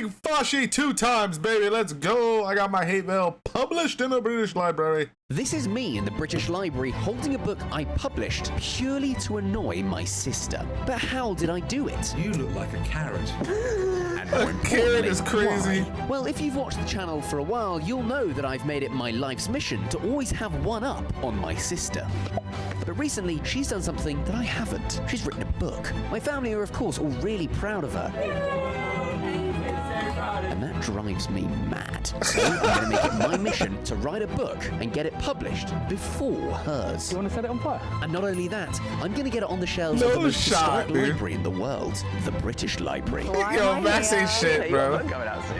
Foshy 2 times, baby. Let's go. I got my hate mail published in the British Library. This is me in the British Library holding a book I published purely to annoy my sister. But how did I do it? You look like a carrot. And more A carrot is importantly, crazy. why? Well, if you've watched the channel for a while, you'll know that I've made it my life's mission to always have one up on my sister. But recently, she's done something that I haven't. She's written a book. My family are, of course, all really proud of her. And that drives me mad. So I'm going to make it my mission to write a book and get it published before hers. You want to set it on fire? And not only that, I'm going to get it on the shelves No of the most shot, historic dude. library in the world, the British Library. Yo, Max ain't shit, bro.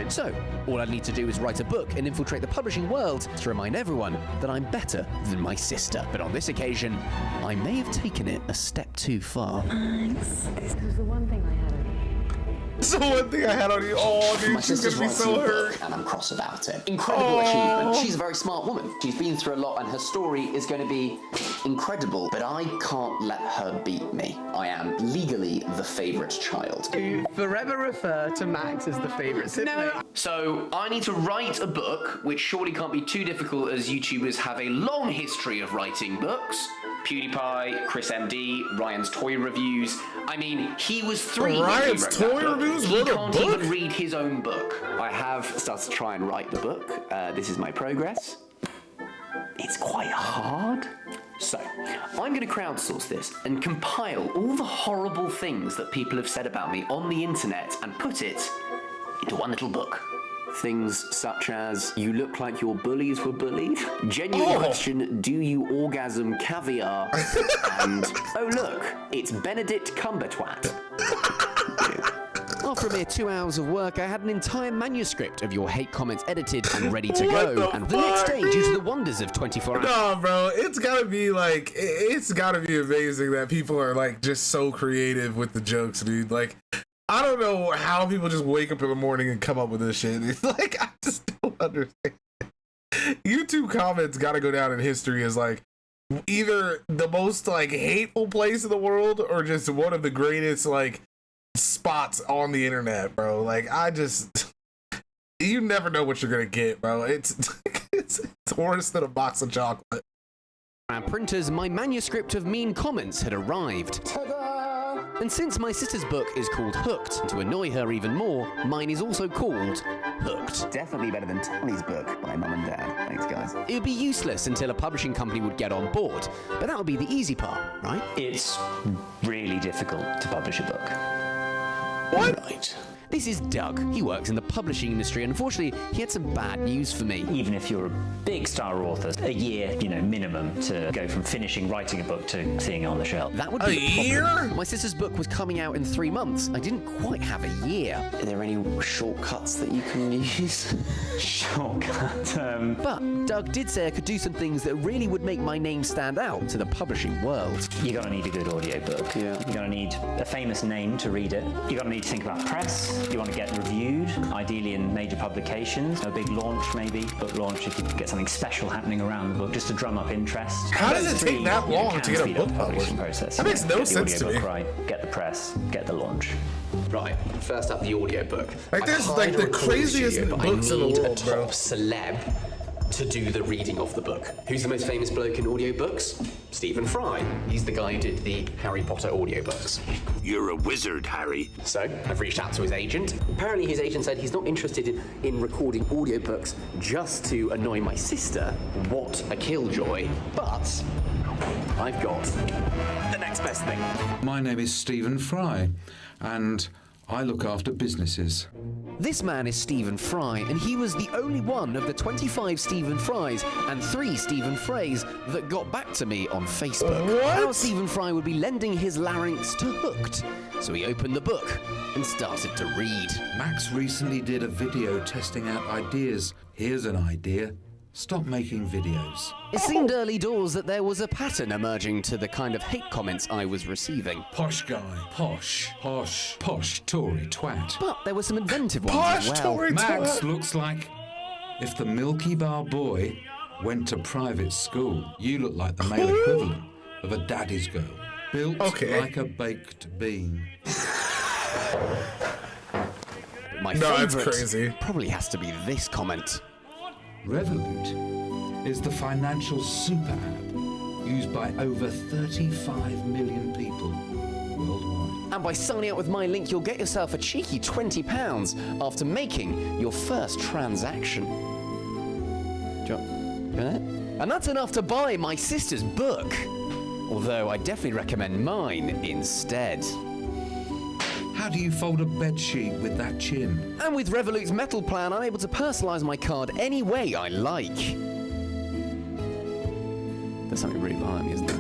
So, all I need to do is write a book and infiltrate the publishing world to remind everyone that I'm better than my sister. But on this occasion, I may have taken it a step too far. This was the one thing I had on you. So one thing I had on you. Oh, dude, My she's sister's gonna be writing so a book, hurt. and I'm cross about it. Incredible achievement. She's a very smart woman. She's been through a lot, and her story is going to be incredible. But I can't let her beat me. I am legally the favourite child. You forever refer to Max as the favourite sibling. So I need to write a book, which surely can't be too difficult, as YouTubers have a long history of writing books. PewDiePie, Chris MD, Ryan's Toy Reviews. I mean, he was 3 when he Ryan's wrote Toy that book. Reviews He wrote a can't book? even read his own book. I have started to try and write the book. This is my progress. It's quite hard. So, I'm going to crowdsource this and compile all the horrible things that people have said about me on the internet and put it into one little book. Things such as, you look like your bullies were bullied, genuine question, do you orgasm caviar, and, oh look, it's Benedict Cumbertwat. After a mere 2 hours of work, I had an entire manuscript of your hate comments edited and ready to What go. the And the next fuck, day, due to dude? the wonders of 24 hours. No, bro, it's gotta be like, it's gotta be amazing that people are like just so creative with the jokes, dude. Like, I don't know how people just wake up in the morning and come up with this shit. It's like, I just don't understand. YouTube comments gotta go down in history as like either the most like hateful place in the world or just one of the greatest like spots on the internet, bro. Like, I just, you never know what you're gonna get, bro. It's worse than a box of chocolate. Our printers, my manuscript of mean comments had arrived. And since my sister's book is called Hooked, to annoy her even more, mine is also called Hooked. Definitely better than Tony's book by Mum and Dad. Thanks, guys. It would be useless until a publishing company would get on board, but that would be the easy part, right? It's really difficult to publish a book. What? Right. This is Doug. He works in the publishing industry, and unfortunately, he had some bad news for me. Even if you're a big star author, a year, minimum to go from finishing writing a book to seeing it on the shelf. That would be A a problem. year? My sister's book was coming out in 3 months. I didn't quite have a year. Are there any shortcuts that you can use? Shortcut. But Doug did say I could do some things that really would make my name stand out to the publishing world. You're going to need a good audiobook. Yeah. You're going to need a famous name to read it. You're going to need to think about press. You want to get reviewed, ideally in major publications. A big launch, maybe, book launch, if you could get something special happening around the book, just to drum up interest. How does Those it three, take that long can to get a speed book up the publishing published? process. That makes no Get the sense to audiobook me. Right, get the press, get the launch. Right, first up the audiobook. Like, I've there's, hired like, a the recording craziest studio, but books in the I need world, a bro. top celeb to do the reading of the book. Who's the most famous bloke in audiobooks? Stephen Fry. He's the guy who did the Harry Potter audiobooks. You're a wizard, Harry. So, I've reached out to his agent. Apparently his agent said he's not interested in recording audiobooks just to annoy my sister. What a killjoy. But I've got the next best thing. My name is Stephen Fry, and I look after businesses. This man is Stephen Fry, and he was the only one of the 25 Stephen Frys and 3 Stephen Frays that got back to me on Facebook. What? How Stephen Fry would be lending his larynx to Hooked. So he opened the book and started to read. Max recently did a video testing out ideas. Here's an idea. Stop making videos. It seemed early doors that there was a pattern emerging to the kind of hate comments I was receiving. Posh guy. Posh. Posh. Posh Tory twat. But there were some inventive ones Posh as well. Tory Max twat. looks like if the Milky Bar boy went to private school. You look like the male equivalent of a daddy's girl. Built Okay. like a baked bean. my No, it's favourite crazy. probably has to be this comment. Revolut is the financial super app used by over 35 million people worldwide. And by signing up with my link, you'll get yourself a cheeky £20 after making your first transaction. And that's enough to buy my sister's book. Although I definitely recommend mine instead. How do you fold a bedsheet with that chin? And with Revolut's metal plan, I'm able to personalise my card any way I like. There's something really behind me, isn't there?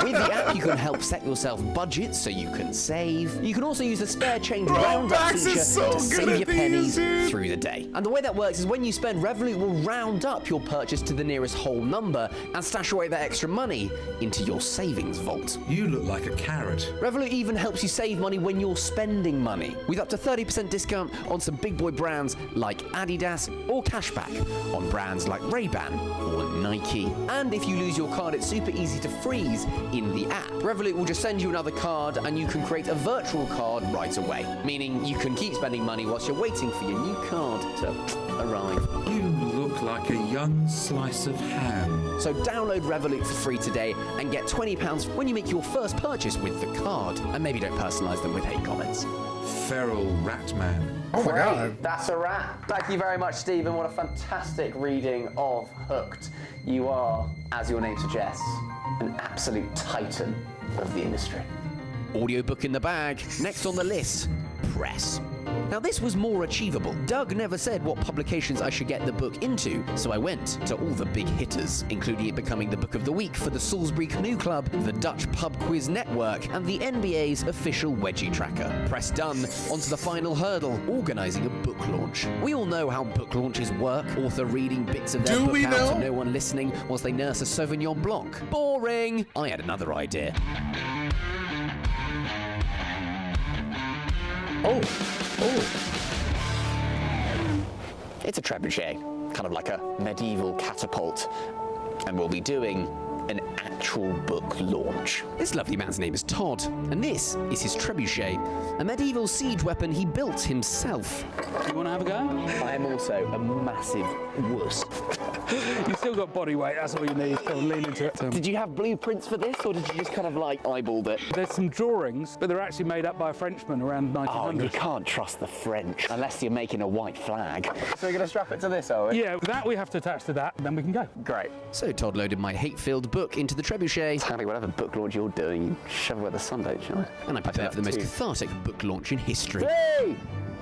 With the app, you can help set yourself budgets so you can save. You can also use the spare change roundup Max feature is so to good save at your these, pennies dude. through the day. And the way that works is when you spend, Revolut will round up your purchase to the nearest whole number and stash away that extra money into your savings vault. You look like a carrot. Revolut even helps you save money when you're spending money, with up to 30% discount on some big boy brands like Adidas, or cashback on brands like Ray-Ban or Nike. And if you lose your card, it's super easy to freeze in the app. Revolut will just send you another card and you can create a virtual card right away, meaning you can keep spending money whilst you're waiting for your new card to arrive. You look like a young slice of ham. So download Revolut for free today and get £20 when you make your first purchase with the card. And maybe don't personalise them with hate comments. Feral rat man. Oh my Great, god. that's a wrap. Thank you very much, Stephen. What a fantastic reading of Hooked. You are, as your name suggests, an absolute titan of the industry. Audiobook in the bag. Next on the list, press. Now this was more achievable. Doug never said what publications I should get the book into, so I went to all the big hitters, including it becoming the book of the week for the Salisbury Canoe Club, the Dutch Pub Quiz Network, and the NBA's official wedgie tracker. Press done, onto the final hurdle, organising a book launch. We all know how book launches work, author reading bits of their Do book we out know? to no one listening whilst they nurse a Sauvignon Blanc. Boring! I had another idea. Oh. It's a trebuchet, kind of like a medieval catapult, and we'll be doing an actual book launch. This lovely man's name is Todd, and this is his trebuchet, a medieval siege weapon he built himself. You want to have a go? I am also a massive wuss. You've still got body weight, that's all you need. Go on, lean into it. Did you have blueprints for this, or did you just kind of like eyeballed it? There's some drawings, but they're actually made up by a Frenchman around Oh, 1900. you can't trust the French, unless you're making a white flag. So we're going to strap it to this, are we? Yeah, that we have to attach to that, then we can go. Great. So Todd loaded my hate-filled book into the trebuchet, Harry, whatever book launch you're doing, you shove it where the sun don't shine. and I prepared for the most too. cathartic book launch in history. 3,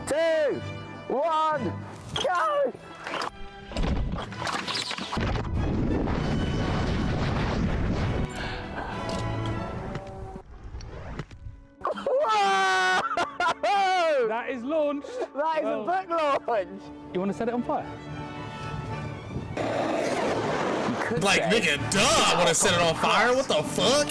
2, 1, go! Whoa! That is launched. That is a book launch! You want to set it on fire? You could Like, say, nigga, duh, I want to set it on fire. What the fuck?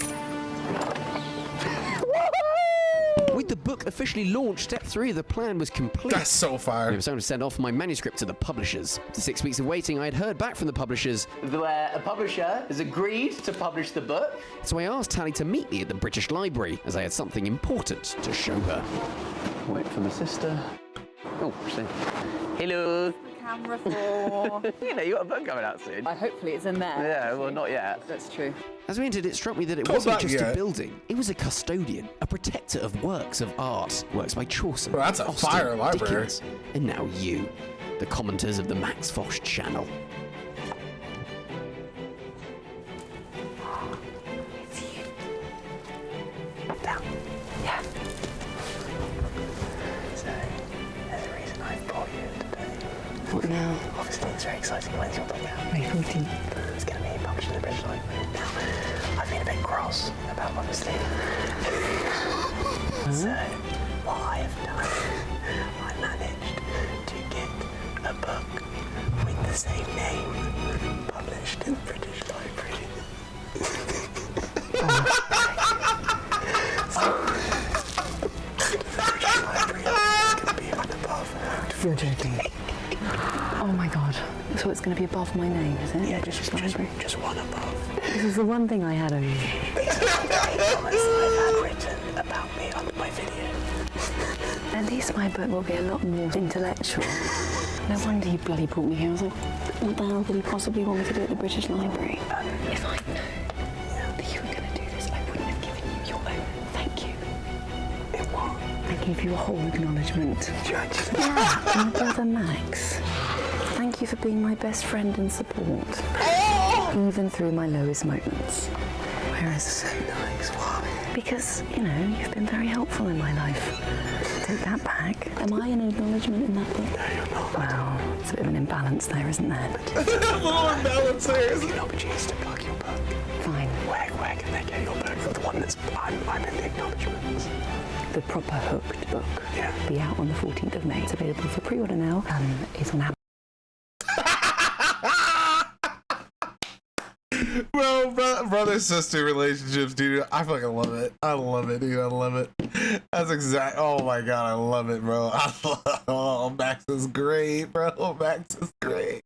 With the book officially launched, step 3 of the plan was complete. That's so It fire. was time to send off my manuscript to the publishers. After 6 weeks of waiting, I had heard back from the publishers, where a publisher has agreed to publish the book. so I asked Tally to meet me at the British Library, as I had something important to show her. Wait for my sister. Oh, see. Hello. Camera for. You know, you got a book coming out soon. Hopefully it's in there. Yeah, well, not yet. That's true. As we entered, it struck me that it Oh, wasn't not just a yet. building. It was a custodian, a protector of works of art. Works by Chaucer, Well, that's a Austen, fire library. Dickens, and now you, the commenters of the Max Fosh channel. Down. Yeah. So, there's a reason I brought you today. What now? Obviously, it's very exciting. When's your book out? May 14th. It's going to be published in the British Library. Now, I've been a bit cross about obviously. So, what I have done, I managed to get a book with the same name published in the British Library. You're joking. Oh my god. So it's going to be above my name, is it? Yeah, just one above. This is the one thing I had on you. These are the comments I've had written about me under my video. At least my book will be a lot more intellectual. No wonder you bloody brought me here. I was like, what the hell could he possibly want me to do at the British Library? If I know that you were going to do this, I wouldn't have given you your own thank you. It what? I gave you a whole acknowledgement. Judge. Yeah, my brother Max. Thank you for being my best friend and support. Even through my lowest moments. Whereas... So nice, why? Because, you know, you've been very helpful in my life. Take that back. Am I an acknowledgement in that book? No, you're not. Well, it's a bit of an imbalance there, isn't there? A little imbalance there, isn't it? Opportunities to plug your book. Fine. Where can they get your book? The one that's I'm in the acknowledgements. The proper hooked book. Yeah. Be out on the 14th of May. It's available for pre-order now. It's on Amazon. Bro, brother-sister relationships, dude. I fucking love it. I love it, dude. I love it. That's exact. Oh my god, I love it, bro. Oh, Max is great, bro. Max is great.